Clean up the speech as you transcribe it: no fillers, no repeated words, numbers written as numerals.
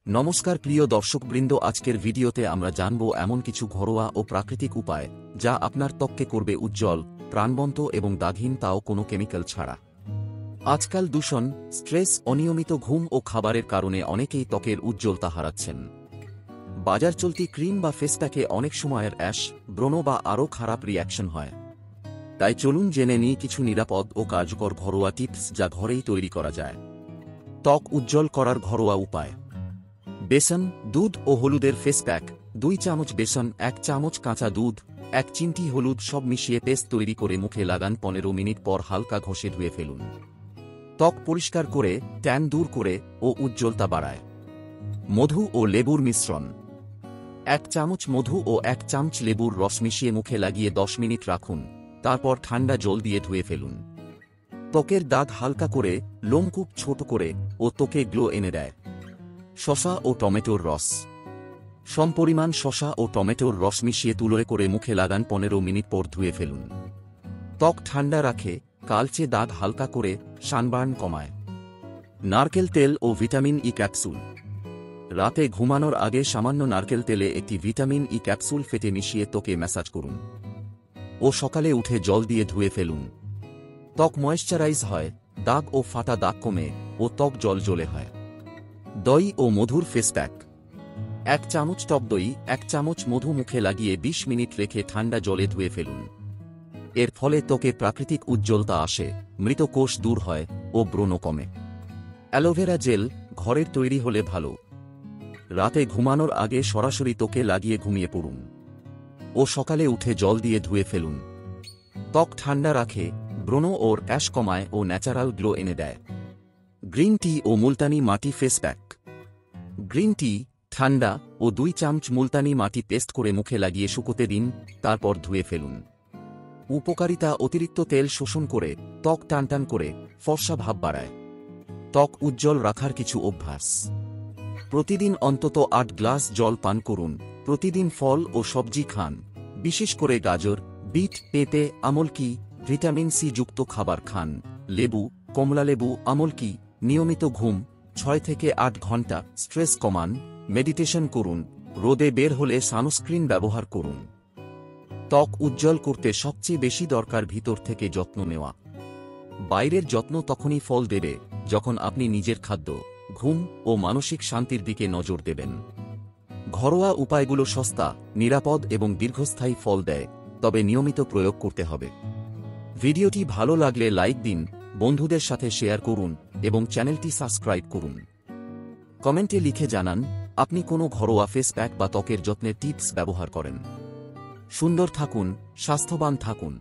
নমস্কার প্রিয় দর্শকবৃন্দ, আজকের ভিডিওতে আমরা জানব এমন কিছু ঘরোয়া ও প্রাকৃতিক উপায় যা আপনার ত্বককে করবে উজ্জ্বল, প্রাণবন্ত এবং দাগহীন, তাও কোনো কেমিক্যাল ছাড়া। আজকাল দূষণ, স্ট্রেস, অনিয়মিত ঘুম ও খাবারের কারণে অনেকেই ত্বকের উজ্জ্বলতা হারাচ্ছেন। বাজার চলতি ক্রিম বা ফেসপ্যাকে অনেক সময়ের অ্যাশ, ব্রণ বা আরও খারাপ রিঅ্যাকশন হয়। তাই চলুন জেনে নিই কিছু নিরাপদ ও কার্যকর ঘরোয়া টিপস যা ঘরেই তৈরি করা যায়। ত্বক উজ্জ্বল করার ঘরোয়া উপায়। বেসন, দুধ ও হলুদের ফেস প্যাক। 2 চামচ বেসন, 1 চামচ কাঁচা দুধ, 1 চিমটি হলুদ, সব মিশিয়ে পেস্ট তৈরি করে মুখে লাগান। 15 মিনিট পর হালকা ঘষে ধুয়ে ফেলুন। ত্বক পরিষ্কার করে, ট্যান দূর করে ও উজ্জ্বলতা বাড়ায়। মধু ও লেবুর মিশ্রণ। 1 চামচ মধু ও 1 চামচ লেবুর রস মিশিয়ে মুখে লাগিয়ে 10 মিনিট রাখুন। তারপর ঠান্ডা জল দিয়ে ধুয়ে ফেলুন। ত্বকের দাগ হালকা করে, লোমকূপ ছোট করে ও ত্বকে গ্লো এনে দেয়। শসা ও টমেটোর রস। সমপরিমাণ শসা ও টমেটোর রস মিশিয়ে তুলোয় করে মুখে লাগান। 15 মিনিট পর ধুয়ে ফেলুন। ত্বক ঠান্ডা রাখে, কালচে দাগ হালকা করে, সানবার্ন কমায়। নারকেল তেল ও ভিটামিন ই ক্যাপসুল। রাতে ঘুমানোর আগে সামান্য নারকেল তেলে একটি ভিটামিন ই ক্যাপসুল ফেটে মিশিয়ে ত্বকে ম্যাসাজ করুন ও সকালে উঠে জল দিয়ে ধুয়ে ফেলুন। ত্বক ময়েশ্চারাইজ হয়, দাগ ও ফাটা দাগ কমে ও ত্বক জলজলে হয়। দই ও মধুর ফেস প্যাক। 1 চামচ টক দই, 1 চামচ মধু মুখে লাগিয়ে 20 মিনিট রেখে ঠান্ডা জলে ধুয়ে ফেলুন। এর ফলে ত্বকে প্রাকৃতিক উজ্জ্বলতা আসে, মৃত কোষ দূর হয় ও ব্রণ কমে। অ্যালোভেরা জেল, ঘরের তৈরি হলে ভালো। রাতে ঘুমানোর আগে সরাসরি ত্বকে লাগিয়ে ঘুমিয়ে পড়ুন ও সকালে উঠে জল দিয়ে ধুয়ে ফেলুন। ত্বক ঠান্ডা রাখে, ব্রণ ও অ্যাশ কমায় ও ন্যাচারাল গ্লো এনে দেয়। গ্রিন টি ও মুলতানি মাটি ফেস প্যাক। গ্রিন টি, ঠান্ডা ও 2 চামচ মুলতানি মাটি পেস্ট করে মুখে লাগিয়ে শুকোতে দিন, তারপর ধুয়ে ফেলুন। উপকারিতা: অতিরিক্ত তেল শোষণ করে, ত্বক টানটান করে, ফর্সা ভাব বাড়ায়। ত্বক উজ্জ্বল রাখার কিছু অভ্যাস। প্রতিদিন অন্তত 8 গ্লাস জল পান করুন। প্রতিদিন ফল ও সবজি খান, বিশেষ করে গাজর, বিট, পেঁপে, আমলকি। ভিটামিন সি যুক্ত খাবার খান, লেবু, কমলালেবু, আমলকি। নিয়মিত ঘুম, 6 থেকে 8 ঘন্টা। স্ট্রেস কমান, মেডিটেশন করুন। রোদে বের হলে সানস্ক্রিন ব্যবহার করুন। ত্বক উজ্জ্বল করতে সবচেয়ে বেশি দরকার ভিতর থেকে যত্ন নেওয়া। বাইরের যত্ন তখনই ফল দেবে যখন আপনি নিজের খাদ্য, ঘুম ও মানসিক শান্তির দিকে নজর দেবেন। ঘরোয়া উপায়গুলো সস্তা, নিরাপদ এবং দীর্ঘস্থায়ী ফল দেয়, তবে নিয়মিত প্রয়োগ করতে হবে। ভিডিওটি ভালো লাগলে লাইক দিন, বন্ধুদের সাথে শেয়ার করুন এবং চ্যানেলটি সাবস্ক্রাইব করুন। কমেন্টে লিখে জানান আপনি কোনো ঘরোয়া ফেস প্যাক বা ত্বকের যত্নের টিপস ব্যবহার করেন। সুন্দর থাকুন, স্বাস্থ্যবান থাকুন।